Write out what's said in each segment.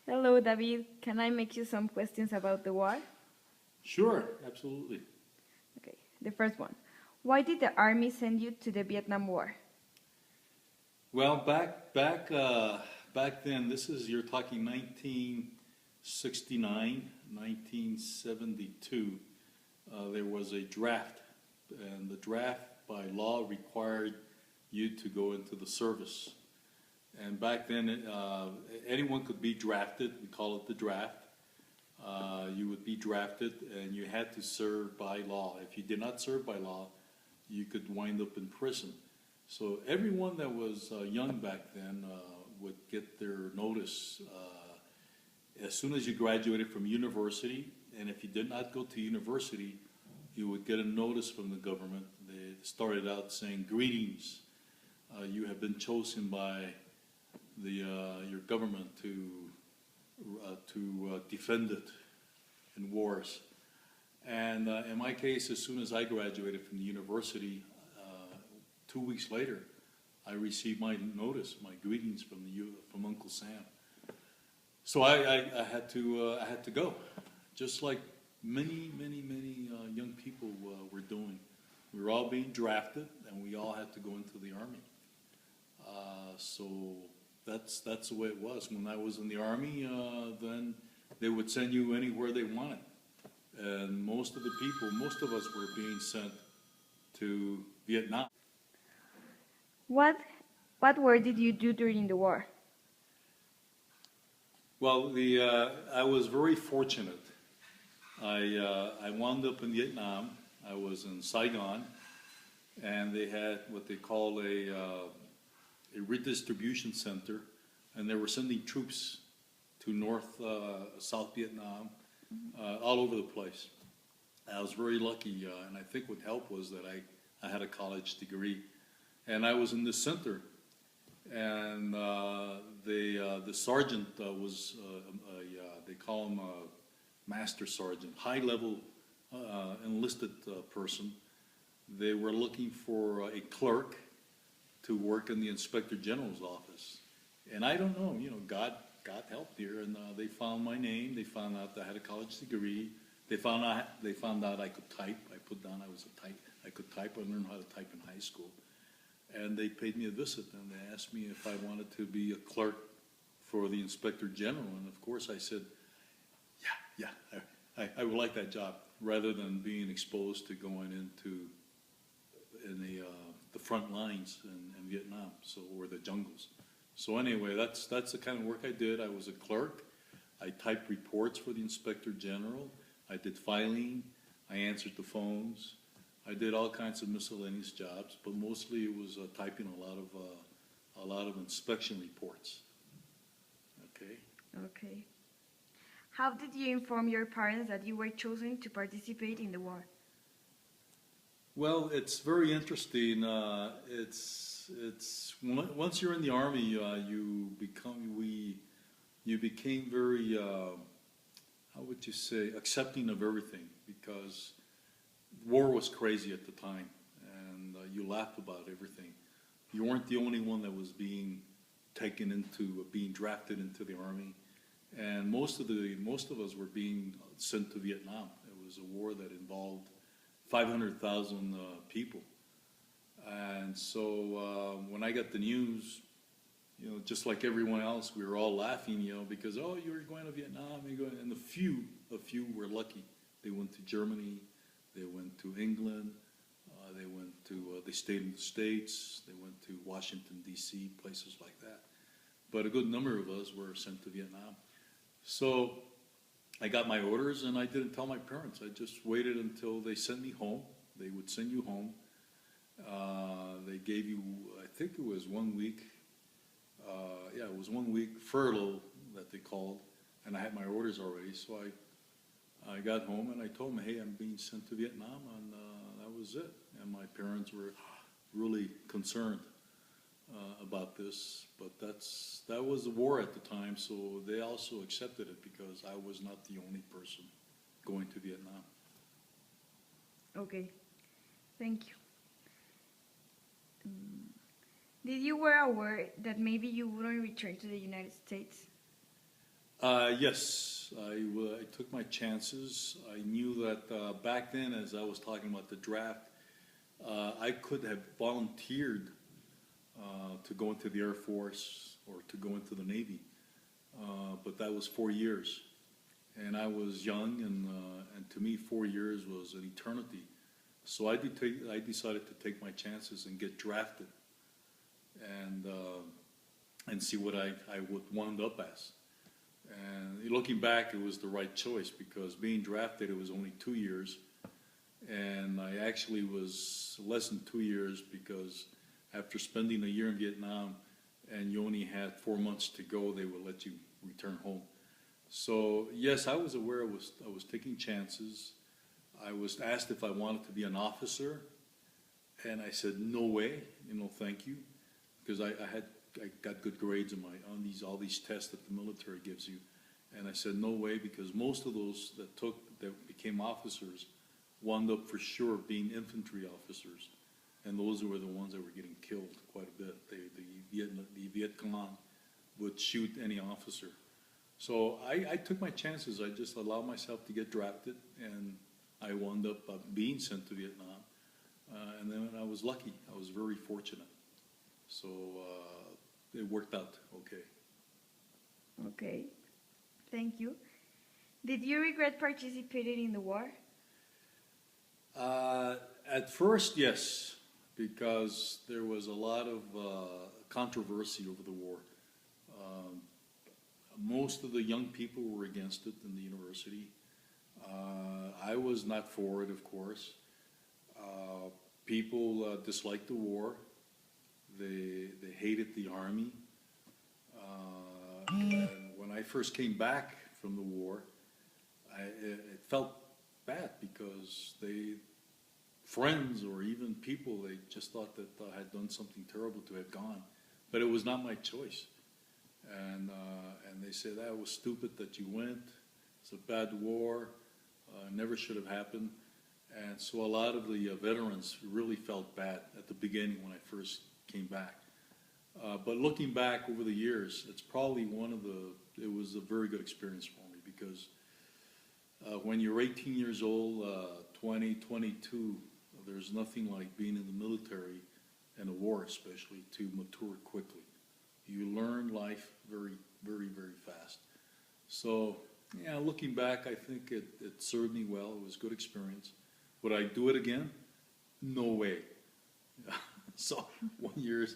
Hello, David. Can I make you some questions about the war? Sure, absolutely. Okay, the first one. Why did the army send you to the Vietnam War? Well, back then, you're talking 1969, 1972. There was a draft, and the draft by law required you to go into the service. And back then, anyone could be drafted. We call it the draft. You would be drafted, and you had to serve by law. If you did not serve by law, you could wind up in prison. So everyone that was young back then would get their notice as soon as you graduated from university. And if you did not go to university, you would get a notice from the government. They started out saying, "Greetings, you have been chosen by your government to defend it in wars." And in my case, as soon as I graduated from the university, 2 weeks later, I received my notice, my greetings from Uncle Sam. So I had to go, just like many young people were doing. We were all being drafted, and we all had to go into the army. So that's the way it was. When I was in the army, then they would send you anywhere they wanted, and most of us were being sent to Vietnam. What war did you do during the war? Well, I was very fortunate. I wound up in Vietnam. I was in Saigon, and they had what they call a redistribution center, and they were sending troops to South Vietnam, all over the place. I was very lucky, and I think what helped was that I had a college degree, and I was in this center, and the sergeant was they call him a master sergeant, high-level enlisted person. They were looking for a clerk to work in the Inspector General's office, and I don't know, God helped here, and they found my name. They found out that I had a college degree. They found out I could type. I put down I could type. I learned how to type in high school, and they paid me a visit, and they asked me if I wanted to be a clerk for the Inspector General, and of course I said, yeah, I would like that job, rather than being exposed to going into the front lines in Vietnam, or the jungles. So anyway, that's the kind of work I did. I was a clerk. I typed reports for the Inspector General. I did filing. I answered the phones. I did all kinds of miscellaneous jobs, but mostly it was typing a lot of inspection reports. Okay. Okay. How did you inform your parents that you were chosen to participate in the war? Well, it's very interesting. Once you're in the army, you became very, how would you say, accepting of everything, because war was crazy at the time, and you laughed about everything. You weren't the only one that was being drafted into the army, and most of us were being sent to Vietnam. It was a war that involved 500,000 people, and so when I got the news, just like everyone else, we were all laughing, because you were going to Vietnam, and a few were lucky. They went to Germany, they went to England, they stayed in the States, they went to Washington, D.C., places like that. But a good number of us were sent to Vietnam. So I got my orders, and I didn't tell my parents. I just waited until they sent me home. They would send you home. They gave you, I think it was 1 week. It was 1 week furlough that they called, and I had my orders already. So I got home, and I told them, hey, I'm being sent to Vietnam, and that was it. And my parents were really concerned about this, but that was the war at the time, so they also accepted it, because I was not the only person going to Vietnam. Okay, thank you. Did you were aware that maybe you wouldn't return to the United States? Yes, I took my chances. I knew that back then, as I was talking about the draft, I could have volunteered to go into the Air Force or to go into the Navy, but that was 4 years, and I was young, and to me, 4 years was an eternity. So I decided to take my chances and get drafted, and see what I would wind up as. And looking back, it was the right choice because being drafted, it was only 2 years, and I actually was less than 2 years because after spending a year in Vietnam and you only had 4 months to go, they would let you return home. So yes, I was aware I was taking chances. I was asked if I wanted to be an officer, and I said no way, thank you, because I got good grades on all these tests that the military gives you, and I said no way because most of those that became officers wound up for sure being infantry officers, and those were the ones that were getting killed quite a bit. The Viet Cong would shoot any officer. So I took my chances. I just allowed myself to get drafted, and I wound up being sent to Vietnam, and then I was lucky. I was very fortunate. So it worked out okay. Okay, thank you. Did you regret participating in the war? At first, yes, because there was a lot of controversy over the war. Most of the young people were against it in the university. I was not for it, of course. People disliked the war. They hated the army. And when I first came back from the war, it felt bad because friends or even people, they just thought that I had done something terrible to have gone. But it was not my choice. And they said, that was stupid that you went. It's a bad war. Never should have happened. And so a lot of the veterans really felt bad at the beginning when I first came back. But looking back over the years, it's probably it was a very good experience for me because when you're 18 years old, 20, 22, there's nothing like being in the military and a war especially to mature quickly. You learn life very, very, very fast. So, yeah, looking back, I think it served me well. It was a good experience. Would I do it again? No way. So 1 year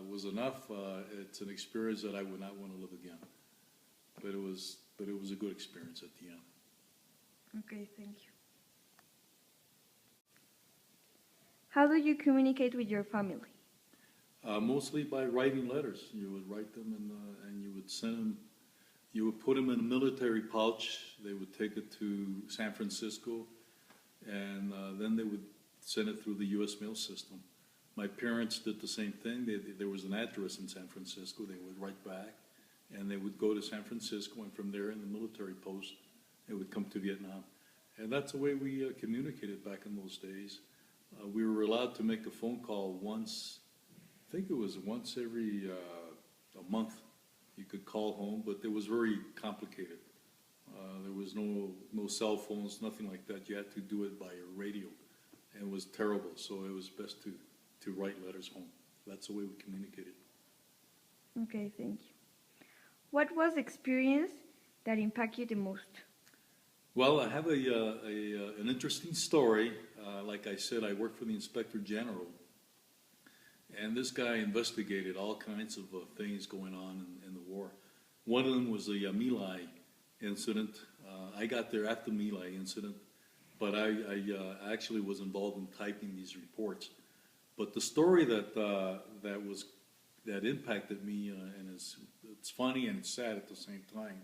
was enough. It's an experience that I would not want to live again. But it was a good experience at the end. Okay, thank you. How do you communicate with your family? Mostly by writing letters. You would write them and you would send them. You would put them in a military pouch. They would take it to San Francisco, and then they would send it through the U.S. mail system. My parents did the same thing. There was an address in San Francisco. They would write back, and they would go to San Francisco, and from there in the military post, it would come to Vietnam. And that's the way we communicated back in those days. We were allowed to make a phone call once, I think it was once every a month. You could call home, but it was very complicated. There was no cell phones, nothing like that. You had to do it by a radio, and it was terrible. So it was best to write letters home. That's the way we communicated. Okay, thank you. What was the experience that impacted you the most? Well, I have an interesting story. Like I said, I worked for the Inspector General, and this guy investigated all kinds of things going on in the war. One of them was the My Lai incident. I got there after the My Lai incident, but I actually was involved in typing these reports. But the story that impacted me, and it's funny and it's sad at the same time.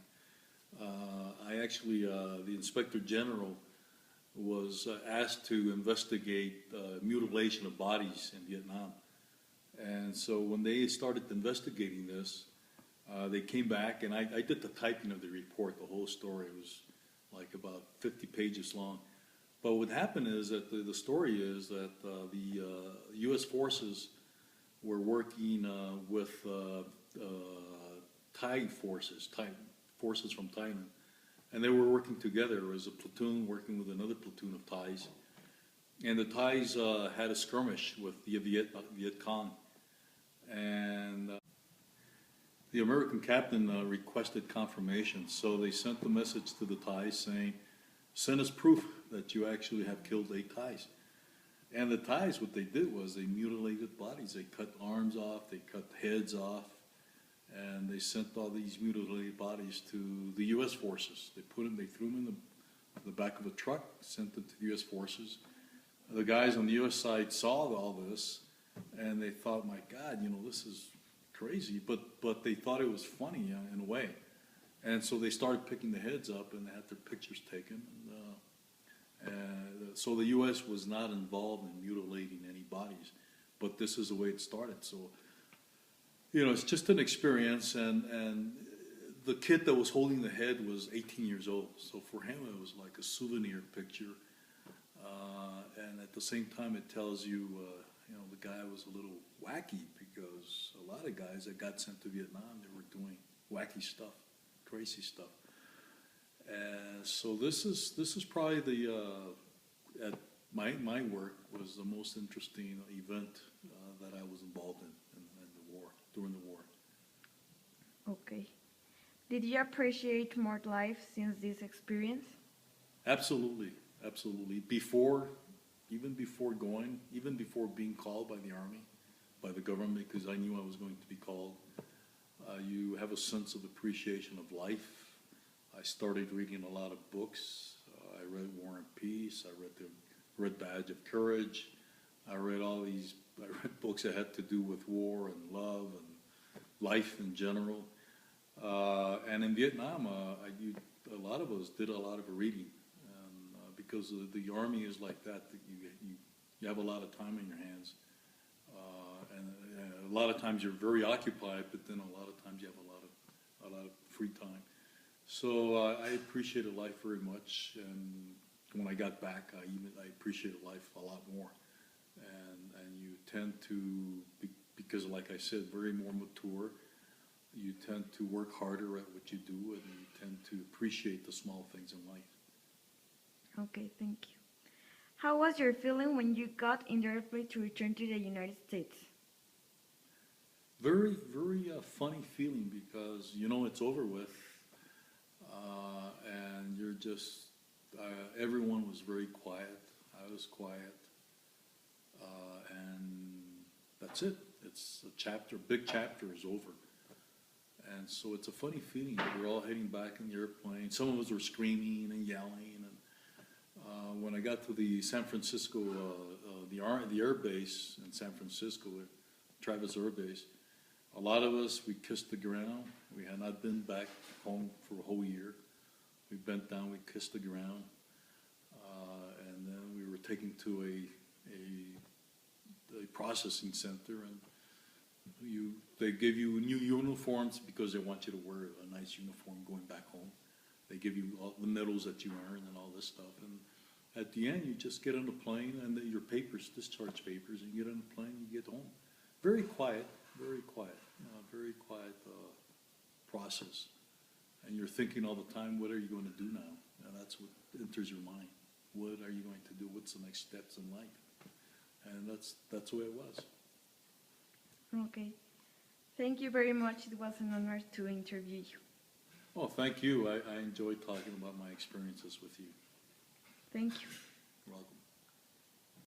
The Inspector General was asked to investigate mutilation of bodies in Vietnam. And so when they started investigating this, they came back, and I did the typing of the report, the whole story. It was like about 50 pages long. But what happened is that the story is that the U.S. forces were working with Thai forces from Thailand. And they were working together. It was a platoon working with another platoon of Thais. And the Thais had a skirmish with the Viet Cong. And the American captain requested confirmation. So they sent the message to the Thais saying, send us proof that you actually have killed 8 Thais. And the Thais, what they did was they mutilated bodies. They cut arms off, they cut heads off, and they sent all these mutilated bodies to the U.S. forces. They threw them in the back of a truck, sent them to the U.S. forces. The guys on the U.S. side saw all this, and they thought, my God, this is crazy. But they thought it was funny in a way. And so they started picking the heads up, and they had their pictures taken. So the U.S. was not involved in mutilating any bodies, but this is the way it started. So, it's just an experience, and the kid that was holding the head was 18 years old. So for him, it was like a souvenir picture. And at the same time, it tells you, the guy was a little wacky, because a lot of guys that got sent to Vietnam, they were doing wacky stuff, crazy stuff. So this is probably at my work was the most interesting event that I was involved in the war, during the war. Okay. Did you appreciate more life since this experience? Absolutely. Even before being called by the Army, by the government, because I knew I was going to be called, you have a sense of appreciation of life. I started reading a lot of books. I read War and Peace. I read Badge of Courage. I read books that had to do with war and love and life in general. And in Vietnam, a lot of us did a lot of reading, because the Army is like that you have a lot of time in your hands, and a lot of times you're very occupied, but then a lot of times you have a lot of free time. So I appreciated life very much, and when I got back, I appreciated life a lot more. And you tend to, because like I said, very more mature, you tend to work harder at what you do, and you tend to appreciate the small things in life. Okay, thank you. How was your feeling when you got in the airplane to return to the United States? Very, very funny feeling, because it's over with, and you're just, everyone was very quiet. I was quiet, and that's it. It's big chapter is over. And so it's a funny feeling. We're all heading back in the airplane. Some of us were screaming and yelling. And when I got to the San Francisco, the air base in San Francisco, Travis Air Base, a lot of us, we kissed the ground. We had not been back home for a whole year. We bent down, we kissed the ground, and then we were taken to a processing center, and they give you new uniforms because they want you to wear a nice uniform going back home. They give you all the medals that you earn and all this stuff, and at the end you just get on the plane and your papers, discharge papers, and you get on the plane and you get home. Very quiet, very quiet, very quiet process. And you're thinking all the time, what are you going to do now? And that's what enters your mind. What are you going to do? What's the next steps in life? And that's the way it was. Okay. Thank you very much. It was an honor to interview you. Oh, thank you. I enjoyed talking about my experiences with you. Thank you.